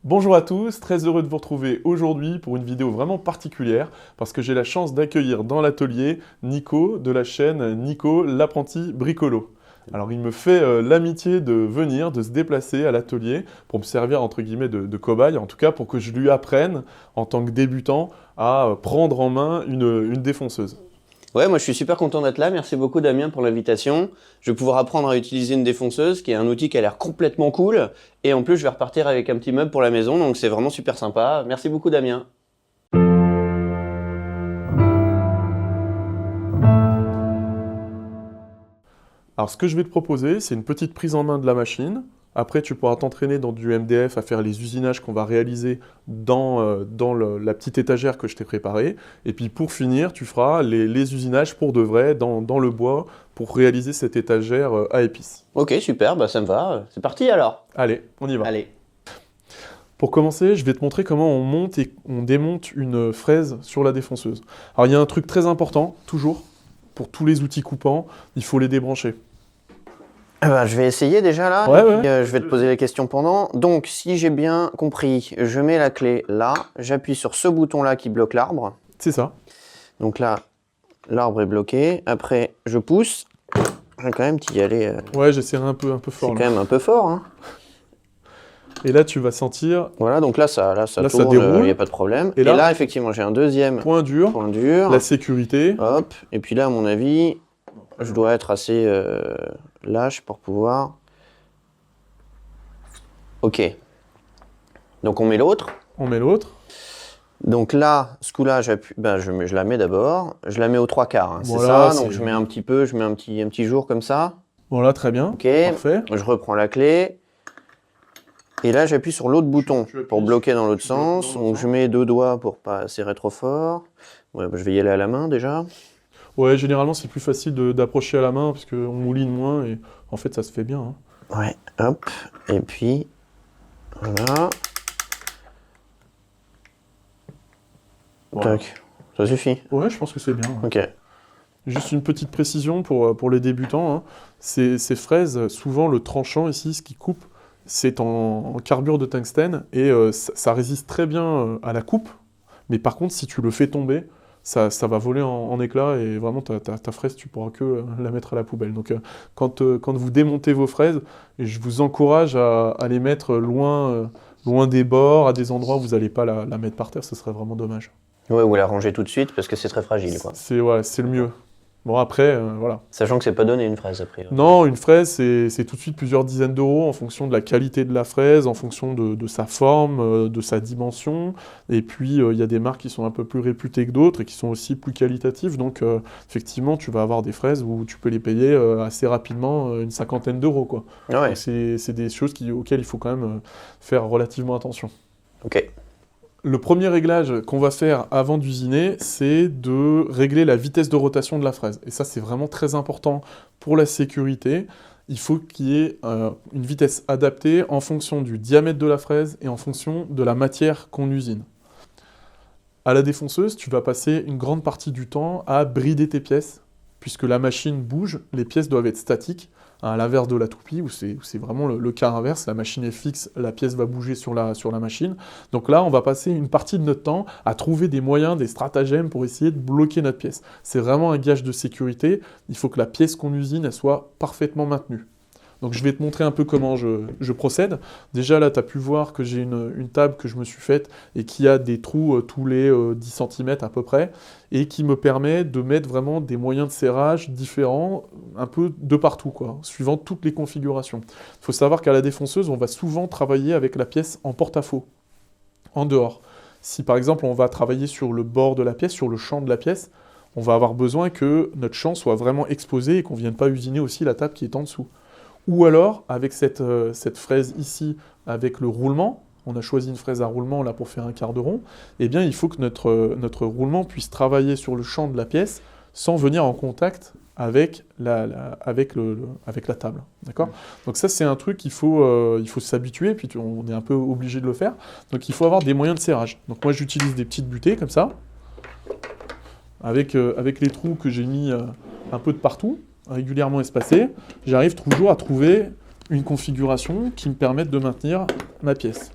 Bonjour à tous, très heureux de vous retrouver aujourd'hui pour une vidéo vraiment particulière parce que j'ai la chance d'accueillir dans l'atelier Nico de la chaîne Nico l'apprenti bricolo. Alors il me fait l'amitié de venir, de se déplacer à l'atelier pour me servir entre guillemets de cobaye, en tout cas pour que je lui apprenne en tant que débutant à prendre en main une défonceuse. Ouais, moi je suis super content d'être là. Merci beaucoup Damien pour l'invitation. Je vais pouvoir apprendre à utiliser une défonceuse, qui est un outil qui a l'air complètement cool. Et en plus, je vais repartir avec un petit meuble pour la maison, donc c'est vraiment super sympa. Merci beaucoup Damien. Alors ce que je vais te proposer, c'est une petite prise en main de la machine. Après, tu pourras t'entraîner dans du MDF à faire les usinages qu'on va réaliser dans la petite étagère que je t'ai préparée. Et puis pour finir, tu feras les usinages pour de vrai dans le bois pour réaliser cette étagère à épices. Ok, super, bah ça me va. C'est parti alors. Allez, on y va. Allez. Pour commencer, je vais te montrer comment on monte et on démonte une fraise sur la défonceuse. Alors il y a un truc très important, toujours, pour tous les outils coupants, il faut les débrancher. Je vais essayer déjà là. Ouais, et puis, ouais. je vais te poser les questions pendant. Donc, si j'ai bien compris, je mets la clé là, j'appuie sur ce bouton là qui bloque l'arbre. C'est ça. Donc là, l'arbre est bloqué. Après, je pousse. Je vais quand même t'y aller. Ouais, j'essaierai un peu C'est fort. quand Là. même un peu fort, hein. Et là, tu vas sentir Voilà, donc là ça Là, ça tourne, déroule. il n'y a pas de problème. Et Et là, là, effectivement, j'ai un deuxième point dur, point dur. la sécurité. Hop, et puis là, à mon avis, je dois être assez lâche pour pouvoir... Ok. Donc on met l'autre. On met l'autre. Donc là, ce coup-là, j'appuie, je la mets d'abord. Je la mets aux 3/4, hein, Voilà, c'est ça. Donc je mets un petit peu, je mets un petit jour comme ça. Voilà, très bien. Ok. Parfait. Je reprends la clé. Et là, j'appuie sur l'autre bouton tu appuies pour bloquer dans l'autre tu bloques dans sens. l'autre Donc sens. je mets 2 doigts pour pas serrer trop fort. Ouais, je vais y aller à la main déjà. Ouais, généralement, c'est plus facile d'approcher à la main parce qu'on mouline moins et en fait, ça se fait bien. Hein. Ouais, hop. Et puis, voilà. Voilà. Tac. Ça suffit. Ouais, je pense que c'est bien. Ouais. Ok. Juste une petite précision pour les débutants. Hein. Ces fraises, souvent, le tranchant ici, ce qui coupe, c'est en carbure de tungstène et ça résiste très bien à la coupe. Mais par contre, si tu le fais tomber, ça va voler en éclats et vraiment ta fraise, tu pourras que la mettre à la poubelle. Donc quand vous démontez vos fraises, je vous encourage à les mettre loin des bords, à des endroits où vous n'allez pas la mettre par terre, ce serait vraiment dommage. Ouais, ou la ranger tout de suite parce que c'est très fragile, quoi. C'est le mieux. Bon après, voilà. Sachant que c'est pas donné une fraise, a priori. Non, une fraise, c'est tout de suite plusieurs dizaines d'euros en fonction de la qualité de la fraise, en fonction de sa forme, de sa dimension. Et puis, il y a des marques qui sont un peu plus réputées que d'autres et qui sont aussi plus qualitatives. Donc, effectivement, tu vas avoir des fraises où tu peux les payer assez rapidement, une cinquantaine d'euros, quoi. Ouais. Donc, c'est des choses auxquelles il faut quand même faire relativement attention. Ok. Le premier réglage qu'on va faire avant d'usiner, c'est de régler la vitesse de rotation de la fraise. Et ça, c'est vraiment très important pour la sécurité. Il faut qu'il y ait une vitesse adaptée en fonction du diamètre de la fraise et en fonction de la matière qu'on usine. À la défonceuse, tu vas passer une grande partie du temps à brider tes pièces, puisque la machine bouge, les pièces doivent être statiques, à l'inverse de la toupie, où c'est vraiment le cas inverse, la machine est fixe, la pièce va bouger sur la machine. Donc là, on va passer une partie de notre temps à trouver des moyens, des stratagèmes pour essayer de bloquer notre pièce. C'est vraiment un gage de sécurité, il faut que la pièce qu'on usine, elle soit parfaitement maintenue. Donc je vais te montrer un peu comment je procède. Déjà là, tu as pu voir que j'ai une table que je me suis faite et qui a des trous tous les 10 cm à peu près, et qui me permet de mettre vraiment des moyens de serrage différents, un peu de partout, quoi, suivant toutes les configurations. Il faut savoir qu'à la défonceuse, on va souvent travailler avec la pièce en porte-à-faux, en dehors. Si par exemple on va travailler sur le bord de la pièce, sur le champ de la pièce, on va avoir besoin que notre champ soit vraiment exposé et qu'on ne vienne pas usiner aussi la table qui est en dessous. Ou alors, avec cette fraise ici, avec le roulement, on a choisi une fraise à roulement là pour faire un quart de rond, eh bien il faut que notre roulement puisse travailler sur le champ de la pièce sans venir en contact avec la table. D'accord ? Donc ça c'est un truc qu'il faut s'habituer, puis on est un peu obligé de le faire. Donc il faut avoir des moyens de serrage. Donc moi j'utilise des petites butées comme ça, avec les trous que j'ai mis un peu de partout, régulièrement espacés, j'arrive toujours à trouver une configuration qui me permette de maintenir ma pièce.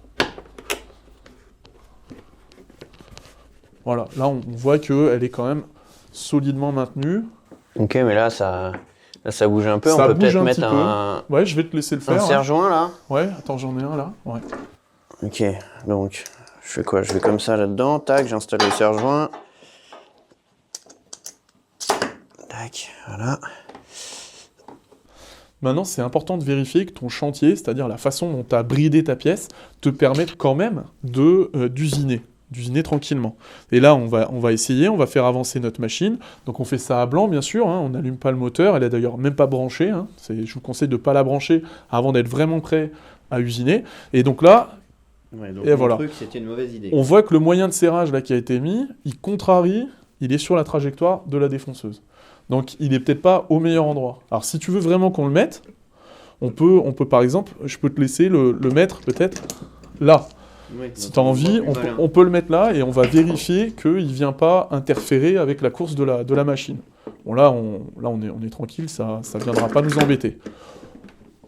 Voilà, là on voit qu'elle est quand même solidement maintenue. Ok, mais là ça bouge un peu. Ça On peut bouge peut-être un mettre petit peu. Ouais, je vais te laisser le faire. un serre-joint là. Ouais, attends, j'en ai un là. Ouais. Ok, donc je fais quoi? Je vais comme ça là-dedans. Tac, j'installe le serre-joint. Tac, voilà. Maintenant, c'est important de vérifier que ton chantier, c'est-à-dire la façon dont tu as bridé ta pièce, te permette quand même d'usiner tranquillement. Et là, on va essayer, on va faire avancer notre machine. Donc on fait ça à blanc, bien sûr, hein, on n'allume pas le moteur, elle est d'ailleurs même pas branchée. Hein, je vous conseille de ne pas la brancher avant d'être vraiment prêt à usiner. Et donc là, Ouais, donc et mon voilà. truc, c'était une mauvaise idée. On voit que le moyen de serrage là, qui a été mis, il contrarie, il est sur la trajectoire de la défonceuse. Donc il n'est peut-être pas au meilleur endroit. Alors si tu veux vraiment qu'on le mette, on peut par exemple, je peux te laisser le mettre peut-être là. Oui, Si tu as envie, on peut le mettre là et on va vérifier qu'il ne vient pas interférer avec la course de la machine. Bon là, on est tranquille, ça ne viendra pas nous embêter.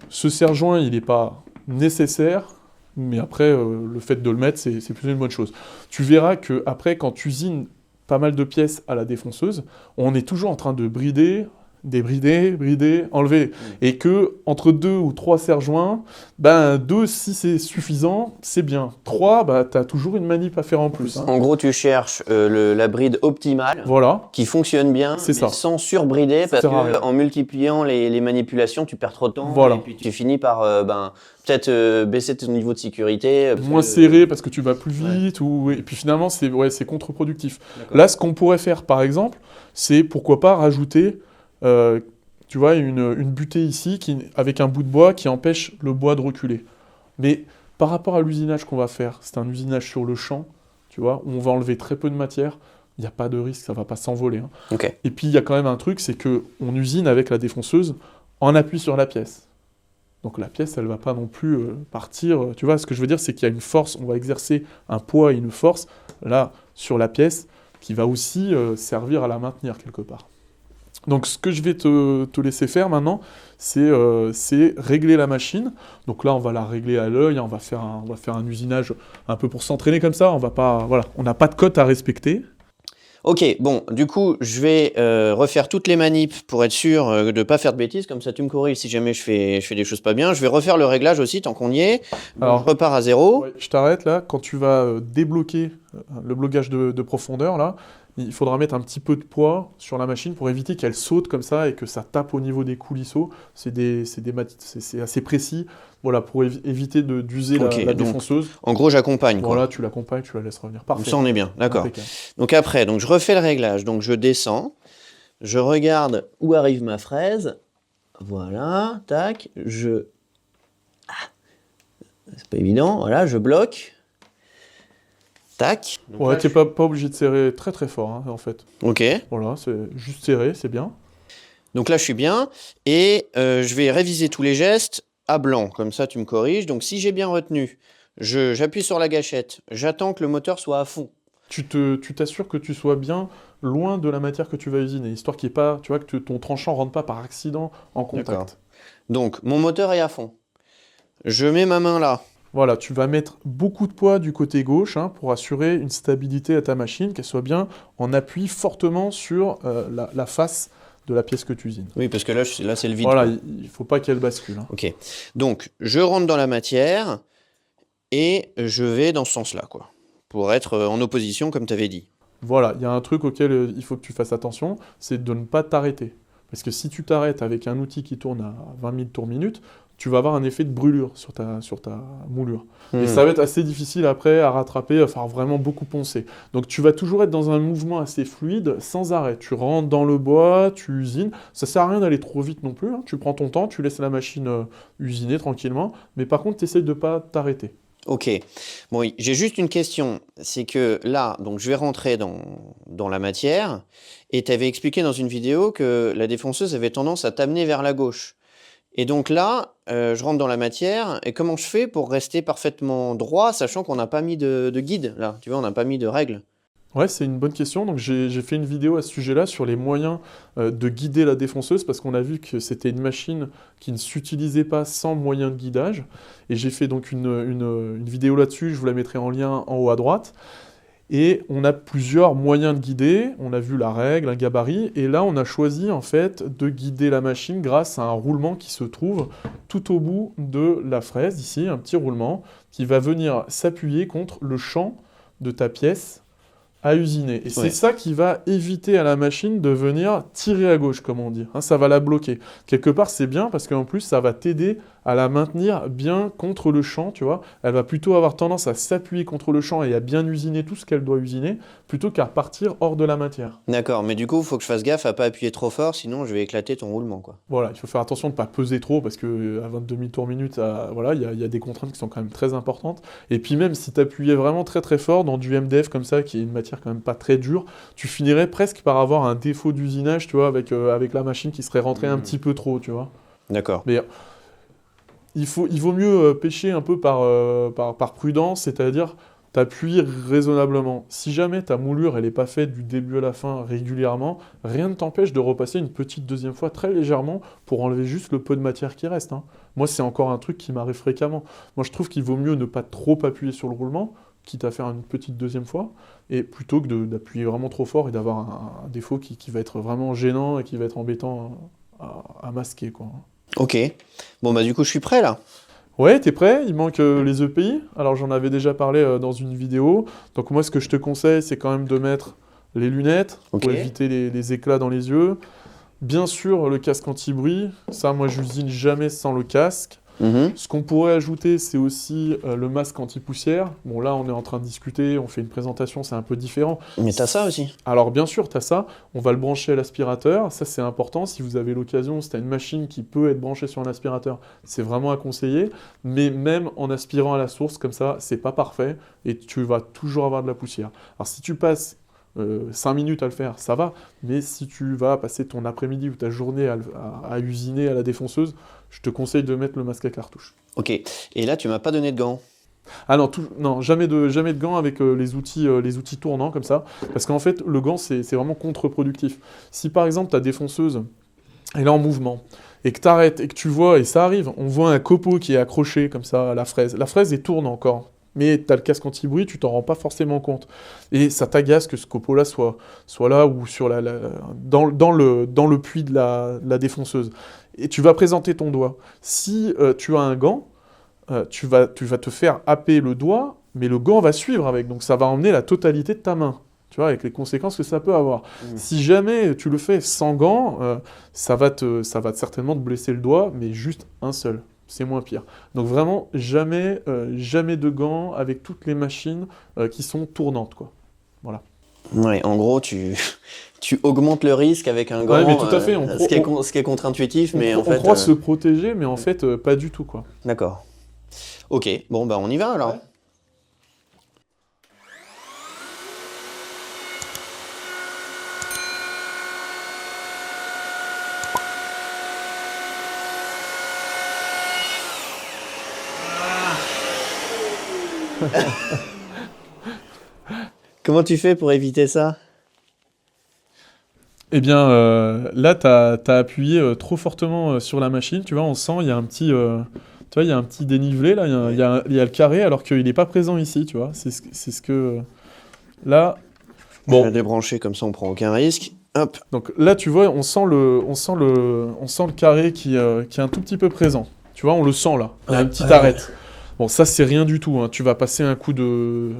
Ce serre-joint, il n'est pas nécessaire, mais après, le fait de le mettre, c'est plutôt une bonne chose. Tu verras qu'après, quand tu usines pas mal de pièces à la défonceuse, on est toujours en train de brider, débrider, brider, enlever. Et que entre 2 ou 3 serre-joints, ben 2, si c'est suffisant, c'est bien. 3, ben, tu as toujours une manip à faire en plus. Hein. En gros, tu cherches la bride optimale Voilà. qui fonctionne bien, mais ça. sans surbrider, parce qu'en multipliant les manipulations, tu perds trop de temps. Voilà. Et puis tu finis par peut-être baisser ton niveau de sécurité. Moins serré parce que tu vas plus vite. Et puis finalement, c'est contre-productif. Là, ce qu'on pourrait faire, par exemple, c'est pourquoi pas rajouter... tu vois, une butée ici avec un bout de bois qui empêche le bois de reculer. Mais par rapport à l'usinage qu'on va faire, c'est un usinage sur le champ, tu vois, où on va enlever très peu de matière, il n'y a pas de risque, ça ne va pas s'envoler. Hein. Okay. Et puis il y a quand même un truc, c'est qu'on usine avec la défonceuse en appui sur la pièce. Donc la pièce, elle ne va pas non plus partir. Tu vois, ce que je veux dire, c'est qu'il y a une force, on va exercer un poids et une force, là, sur la pièce, qui va aussi servir à la maintenir quelque part. Donc ce que je vais te laisser faire maintenant, c'est régler la machine. Donc là, on va la régler à l'œil, hein, on va faire un usinage un peu pour s'entraîner comme ça. On n'a pas de cote à respecter. Ok, bon, du coup, je vais refaire toutes les manips pour être sûr de ne pas faire de bêtises. Comme ça, tu me corriges si jamais je fais des choses pas bien. Je vais refaire le réglage aussi, tant qu'on y est. Bon, alors, je repars à 0. Ouais, je t'arrête là. Quand tu vas débloquer le blocage de profondeur, là, il faudra mettre un petit peu de poids sur la machine pour éviter qu'elle saute comme ça et que ça tape au niveau des coulisseaux. C'est assez précis, voilà, pour éviter d'user la défonceuse. En gros, j'accompagne. Voilà, tu l'accompagnes, tu la laisses revenir. Parfait. Ça, on est bien, d'accord. Donc après, je refais le réglage. Donc je descends, je regarde où arrive ma fraise. Voilà, tac, c'est pas évident, voilà, je bloque. Tac. Donc ouais, t'es pas obligé de serrer très très fort, hein, en fait. Ok. Voilà, c'est juste serré, c'est bien. Donc là, je suis bien. Et je vais réviser tous les gestes à blanc. Comme ça, tu me corriges. Donc si j'ai bien retenu, j'appuie sur la gâchette. J'attends que le moteur soit à fond. Tu t'assures que tu sois bien loin de la matière que tu vas usiner, histoire qu'il n'y ait pas, tu vois, que ton tranchant rentre pas par accident en contact. Donc, mon moteur est à fond. Je mets ma main là. Voilà, tu vas mettre beaucoup de poids du côté gauche hein, pour assurer une stabilité à ta machine, qu'elle soit bien en appui fortement sur la face de la pièce que tu usines. Oui, parce que là c'est le vide. Voilà, il ne faut pas qu'elle bascule. Hein. Ok, donc je rentre dans la matière et je vais dans ce sens-là, quoi, pour être en opposition comme tu avais dit. Voilà, il y a un truc auquel il faut que tu fasses attention, c'est de ne pas t'arrêter. Parce que si tu t'arrêtes avec un outil qui tourne à 20 000 tours minute, tu vas avoir un effet de brûlure sur ta moulure. Et ça va être assez difficile après à rattraper, il va falloir vraiment beaucoup poncer. Donc tu vas toujours être dans un mouvement assez fluide, sans arrêt. Tu rentres dans le bois, tu usines. Ça sert à rien d'aller trop vite non plus. Hein. Tu prends ton temps, tu laisses la machine usiner tranquillement. Mais par contre, tu essayes de ne pas t'arrêter. Ok. Bon, oui, j'ai juste une question. C'est que là, donc je vais rentrer dans la matière. Et tu avais expliqué dans une vidéo que la défonceuse avait tendance à t'amener vers la gauche. Et donc là, je rentre dans la matière, et comment je fais pour rester parfaitement droit, sachant qu'on n'a pas mis de guide, là, tu vois, on n'a pas mis de règles? Ouais, c'est une bonne question. Donc j'ai fait une vidéo à ce sujet-là sur les moyens de guider la défonceuse, parce qu'on a vu que c'était une machine qui ne s'utilisait pas sans moyen de guidage. Et j'ai fait donc une vidéo là-dessus, je vous la mettrai en lien en haut à droite. Et on a plusieurs moyens de guider. On a vu la règle, un gabarit. Et là, on a choisi en fait de guider la machine grâce à un roulement qui se trouve tout au bout de la fraise, ici, un petit roulement, qui va venir s'appuyer contre le champ de ta pièce à usiner. Et c'est ça qui va éviter à la machine de venir tirer à gauche, comme on dit. Hein, ça va la bloquer. Quelque part, c'est bien parce qu'en plus, ça va t'aider à la maintenir bien contre le champ, tu vois. Elle va plutôt avoir tendance à s'appuyer contre le champ et à bien usiner tout ce qu'elle doit usiner, plutôt qu'à partir hors de la matière. D'accord, mais du coup, il faut que je fasse gaffe à pas appuyer trop fort, sinon je vais éclater ton roulement, quoi. Voilà, il faut faire attention de ne pas peser trop, parce qu'à 22 000 tours minute, voilà, il y a des contraintes qui sont quand même très importantes. Et puis même si tu appuyais vraiment très très fort dans du MDF comme ça, qui est une matière quand même pas très dure, tu finirais presque par avoir un défaut d'usinage, tu vois, avec la machine qui serait rentrée un petit peu trop, tu vois. D'accord. Mais il vaut mieux pêcher un peu par prudence, c'est-à-dire t'appuies raisonnablement. Si jamais ta moulure elle n'est pas faite du début à la fin régulièrement, rien ne t'empêche de repasser une petite deuxième fois très légèrement pour enlever juste le peu de matière qui reste. Hein. Moi, c'est encore un truc qui m'arrive fréquemment. Moi, je trouve qu'il vaut mieux ne pas trop appuyer sur le roulement, quitte à faire une petite deuxième fois, et plutôt que d'appuyer vraiment trop fort et d'avoir un défaut qui va être vraiment gênant et qui va être embêtant à masquer, quoi. Ok. Bon, bah du coup, je suis prêt, là. Ouais, t'es prêt? Il manque les EPI. Alors j'en avais déjà parlé dans une vidéo. Donc moi, ce que je te conseille, c'est quand même de mettre les lunettes pour éviter les éclats dans les yeux. Bien sûr, le casque anti-bruit. Ça, moi, j'usine jamais sans le casque. Ce qu'on pourrait ajouter, c'est aussi le masque anti-poussière. Bon, là, on est en train de discuter, on fait une présentation, c'est un peu différent. Mais t'as ça aussi. Alors, bien sûr, t'as ça. On va le brancher à l'aspirateur. Ça, c'est important. Si vous avez l'occasion, si t'as une machine qui peut être branchée sur un aspirateur, c'est vraiment à conseiller. Mais même en aspirant à la source, comme ça, c'est pas parfait et tu vas toujours avoir de la poussière. Alors, si tu passes 5 minutes à le faire, ça va. Mais si tu vas passer ton après-midi ou ta journée à usiner à la défonceuse, je te conseille de mettre le masque à cartouche. Ok. Et là, tu m'as pas donné de gants. Ah non, non, jamais de gants avec les outils tournants comme ça. Parce qu'en fait, le gant, c'est vraiment contre-productif. Si par exemple, ta défonceuse, elle est en mouvement, et que tu arrêtes, et que tu vois, et ça arrive, on voit un copeau qui est accroché comme ça à la fraise. La fraise, elle tourne encore. Mais tu as le casque anti-bruit, tu t'en rends pas forcément compte. Et ça t'agace que ce copeau-là soit là ou sur dans le puits de la défonceuse. Et tu vas présenter ton doigt. Si tu as un gant, tu vas te faire happer le doigt, mais le gant va suivre avec. Donc ça va emmener la totalité de ta main. Tu vois, avec les conséquences que ça peut avoir. Si jamais tu le fais sans gant, ça va certainement te blesser le doigt, mais juste un seul. C'est moins pire. Donc vraiment, jamais de gants avec toutes les machines qui sont tournantes, quoi. Voilà. Ouais, en gros, tu augmentes le risque avec un gant. Ouais, mais tout à fait. Ce qui est contre-intuitif, mais en fait... On croit se protéger, mais en fait, pas du tout, quoi. D'accord. Ok, bon, bah on y va alors. Ouais. Comment tu fais pour éviter ça? Eh bien, là, t'as appuyé trop fortement sur la machine. Tu vois, on sent, il y a un petit... tu vois, il y a un petit dénivelé, là. Il y a le carré, alors qu'il n'est pas présent ici, tu vois. C'est ce que... Là... Bon. Je vais débrancher, comme ça, on prend aucun risque. Hop. Donc là, tu vois, on sent le carré qui est un tout petit peu présent. Tu vois, on le sent, là. Il y a une petite arête. Bon, ça, c'est rien du tout. Hein. Tu vas passer un coup de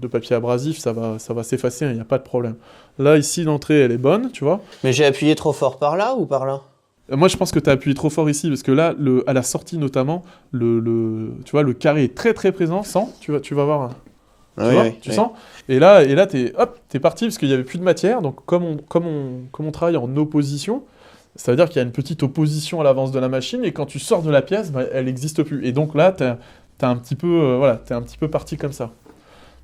papier abrasif, ça va s'effacer, il n'y a pas de problème. Là, ici, l'entrée, elle est bonne, tu vois. Mais j'ai appuyé trop fort par là ou par là? Moi, je pense que tu as appuyé trop fort ici, parce que là, à la sortie notamment, tu vois, le carré est très très présent. Tu vas voir. Tu sens? Et là, t'es parti, parce qu'il n'y avait plus de matière. Donc, comme on travaille en opposition, ça veut dire qu'il y a une petite opposition à l'avance de la machine, et quand tu sors de la pièce, elle n'existe plus. Et donc là, t'es un petit peu parti comme ça.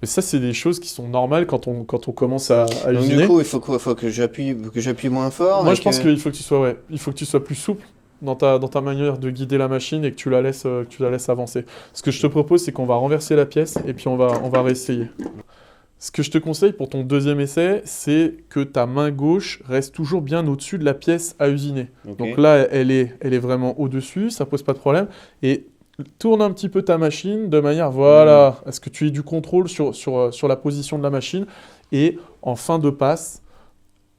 Mais ça, c'est des choses qui sont normales quand on commence à usiner. Donc du coup, il faut que j'appuie moins fort. Moi, je pense qu'il faut que tu sois plus souple dans ta manière de guider la machine et que tu la laisses avancer. Ce que je te propose, c'est qu'on va renverser la pièce et puis on va réessayer. Ce que je te conseille pour ton deuxième essai, c'est que ta main gauche reste toujours bien au-dessus de la pièce à usiner. Okay. Donc là, elle est vraiment au-dessus, ça pose pas de problème. Et tourne un petit peu ta machine de manière, voilà, à ce que tu aies du contrôle sur la position de la machine. Et en fin de passe,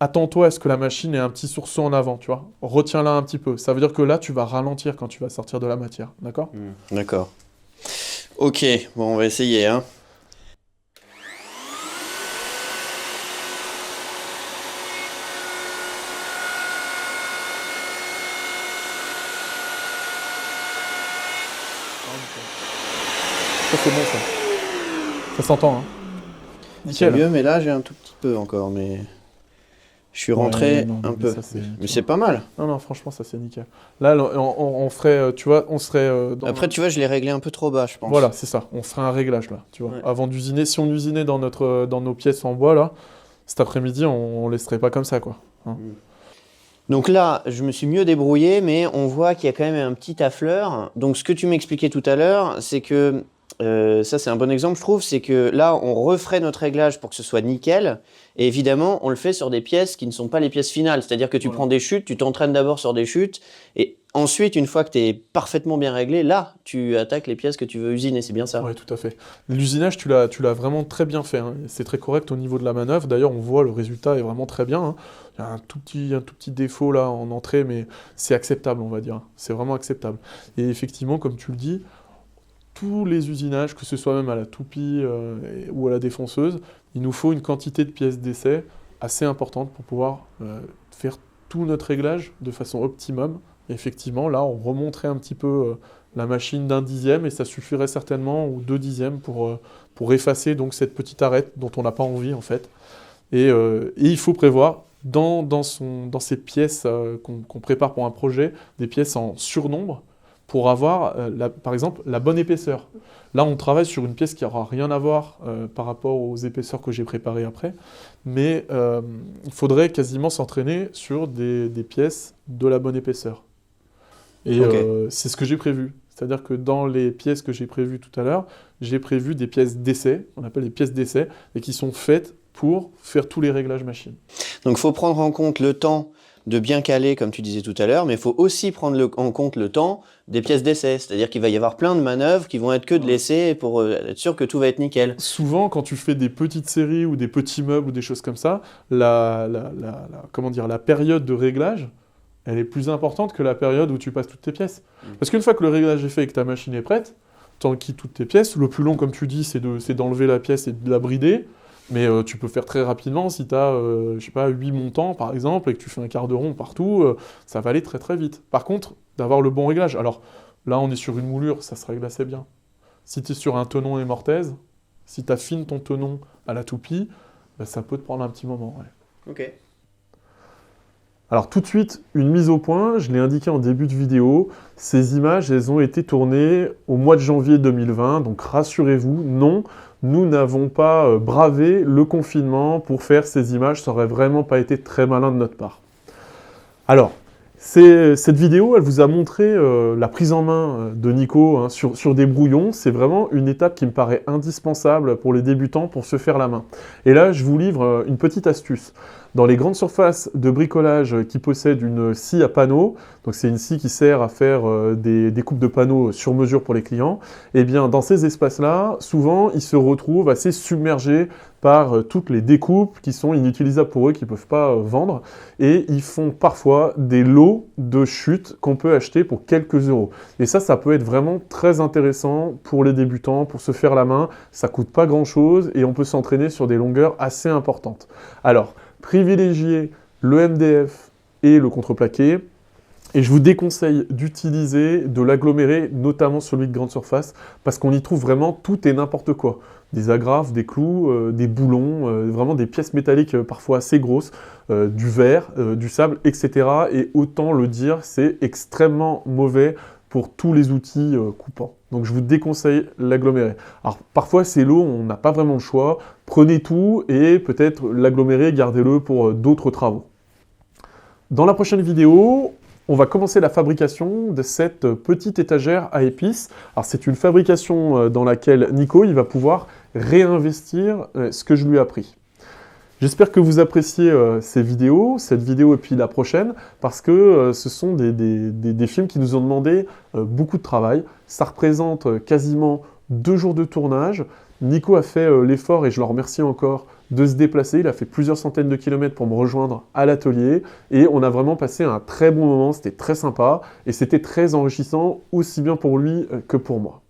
attends-toi à ce que la machine ait un petit sursaut en avant, tu vois. Retiens-la un petit peu. Ça veut dire que là, tu vas ralentir quand tu vas sortir de la matière, d'accord? D'accord. Ok, bon, on va essayer, hein. Ça, c'est bon, ça. Ça s'entend, hein. C'est Nickel. mieux, mais là, j'ai un tout petit peu encore, mais... Je suis rentré Ouais, non, un mais peu. ça, Mais c'est pas mal. Non, non, franchement, ça, c'est nickel. Là, on ferait, tu vois, on serait... Après, tu vois, je l'ai réglé un peu trop bas, je pense. Voilà, c'est ça. On ferait un réglage, là, tu vois. Ouais. Avant d'usiner, si on usinait dans nos pièces en bois, là, cet après-midi, on laisserait pas comme ça, quoi. Hein. Donc là, je me suis mieux débrouillé, mais on voit qu'il y a quand même un petit affleur. Donc ce que tu m'expliquais tout à l'heure, c'est que, ça c'est un bon exemple, je trouve, c'est que là, on referait notre réglage pour que ce soit nickel. Et évidemment, on le fait sur des pièces qui ne sont pas les pièces finales. C'est-à-dire que tu prends des chutes, tu t'entraînes d'abord sur des chutes, et ensuite, une fois que tu es parfaitement bien réglé, là, tu attaques les pièces que tu veux usiner. C'est bien ça? Oui, tout à fait. L'usinage, tu l'as vraiment très bien fait, hein. C'est très correct au niveau de la manœuvre. D'ailleurs, on voit le résultat est vraiment très bien, hein. Il y a un tout petit défaut là en entrée, mais c'est acceptable, on va dire. C'est vraiment acceptable. Et effectivement, comme tu le dis, tous les usinages, que ce soit même à la toupie ou à la défonceuse, il nous faut une quantité de pièces d'essai assez importante pour pouvoir faire tout notre réglage de façon optimum. Et effectivement, là, on remonterait un petit peu la machine d'un dixième et ça suffirait certainement, ou 2/10 pour effacer donc cette petite arête dont on n'a pas envie en fait. Et il faut prévoir dans ces pièces qu'on prépare pour un projet, des pièces en surnombre pour avoir, par exemple, la bonne épaisseur. Là, on travaille sur une pièce qui n'aura rien à voir par rapport aux épaisseurs que j'ai préparées après, mais il faudrait quasiment s'entraîner sur des pièces de la bonne épaisseur. Et c'est ce que j'ai prévu. C'est-à-dire que dans les pièces que j'ai prévues tout à l'heure, j'ai prévu des pièces d'essai, on appelle les pièces d'essai, et qui sont faites pour faire tous les réglages machine. Donc, il faut prendre en compte le temps de bien caler, comme tu disais tout à l'heure, mais il faut aussi prendre en compte le temps des pièces d'essai. C'est-à-dire qu'il va y avoir plein de manœuvres qui vont être que de l'essai pour être sûr que tout va être nickel. Souvent, quand tu fais des petites séries ou des petits meubles ou des choses comme ça, comment dire, la période de réglage, elle est plus importante que la période où tu passes toutes tes pièces. Parce qu'une fois que le réglage est fait et que ta machine est prête, tu enquilles toutes tes pièces. Le plus long, comme tu dis, c'est d'enlever la pièce et de la brider. Mais tu peux faire très rapidement si tu as, je sais pas, 8 montants par exemple, et que tu fais un quart de rond partout, ça va aller très très vite. Par contre, d'avoir le bon réglage. Alors là, on est sur une moulure, ça se règle assez bien. Si tu es sur un tenon et mortaise, si tu affines ton tenon à la toupie, bah, ça peut te prendre un petit moment. Ouais. Ok. Alors tout de suite, une mise au point, je l'ai indiqué en début de vidéo, ces images, elles ont été tournées au mois de janvier 2020, donc rassurez-vous, non, nous n'avons pas bravé le confinement pour faire ces images, ça aurait vraiment pas été très malin de notre part. Alors, cette vidéo, elle vous a montré la prise en main de Nico hein, sur des brouillons. C'est vraiment une étape qui me paraît indispensable pour les débutants pour se faire la main. Et là, je vous livre une petite astuce. Dans les grandes surfaces de bricolage qui possèdent une scie à panneaux, donc c'est une scie qui sert à faire des coupes de panneaux sur mesure pour les clients, et bien dans ces espaces-là, souvent, ils se retrouvent assez submergés par toutes les découpes qui sont inutilisables pour eux, qu'ils ne peuvent pas vendre, et ils font parfois des lots de chutes qu'on peut acheter pour quelques euros. Et ça peut être vraiment très intéressant pour les débutants, pour se faire la main, ça coûte pas grand-chose, et on peut s'entraîner sur des longueurs assez importantes. Alors, privilégiez le MDF et le contreplaqué. Et je vous déconseille d'utiliser de l'aggloméré, notamment celui de grande surface, parce qu'on y trouve vraiment tout et n'importe quoi. Des agrafes, des clous, des boulons, vraiment des pièces métalliques parfois assez grosses, du verre, du sable, etc. Et autant le dire, c'est extrêmement mauvais pour tous les outils coupants. Donc je vous déconseille l'aggloméré. Alors parfois c'est lourd, on n'a pas vraiment le choix. Prenez tout et peut-être l'aggloméré, gardez-le pour d'autres travaux. Dans la prochaine vidéo, on va commencer la fabrication de cette petite étagère à épices. Alors c'est une fabrication dans laquelle Nico il va pouvoir réinvestir ce que je lui ai appris. J'espère que vous appréciez cette vidéo et puis la prochaine, parce que ce sont des films qui nous ont demandé beaucoup de travail. Ça représente quasiment 2 jours de tournage. Nico a fait l'effort, et je le remercie encore, de se déplacer. Il a fait plusieurs centaines de kilomètres pour me rejoindre à l'atelier, et on a vraiment passé un très bon moment, c'était très sympa, et c'était très enrichissant, aussi bien pour lui que pour moi.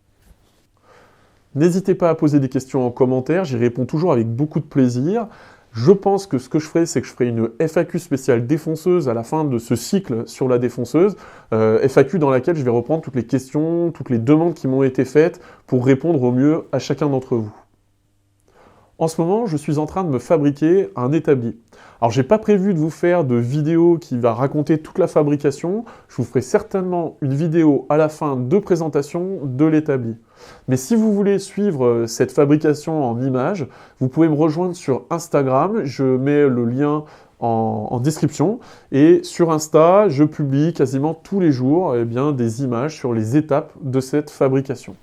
N'hésitez pas à poser des questions en commentaire, j'y réponds toujours avec beaucoup de plaisir. Je pense que ce que je ferai, c'est que je ferai une FAQ spéciale défonceuse à la fin de ce cycle sur la défonceuse, FAQ dans laquelle je vais reprendre toutes les questions, toutes les demandes qui m'ont été faites pour répondre au mieux à chacun d'entre vous. En ce moment, je suis en train de me fabriquer un établi. Alors, j'ai pas prévu de vous faire de vidéo qui va raconter toute la fabrication. Je vous ferai certainement une vidéo à la fin de présentation de l'établi. Mais si vous voulez suivre cette fabrication en images, vous pouvez me rejoindre sur Instagram. Je mets le lien en description. Et sur Insta, je publie quasiment tous les jours des images sur les étapes de cette fabrication.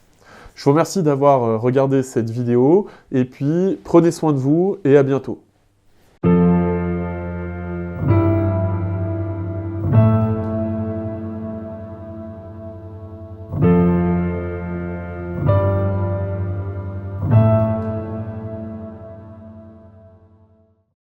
Je vous remercie d'avoir regardé cette vidéo, et puis prenez soin de vous et à bientôt.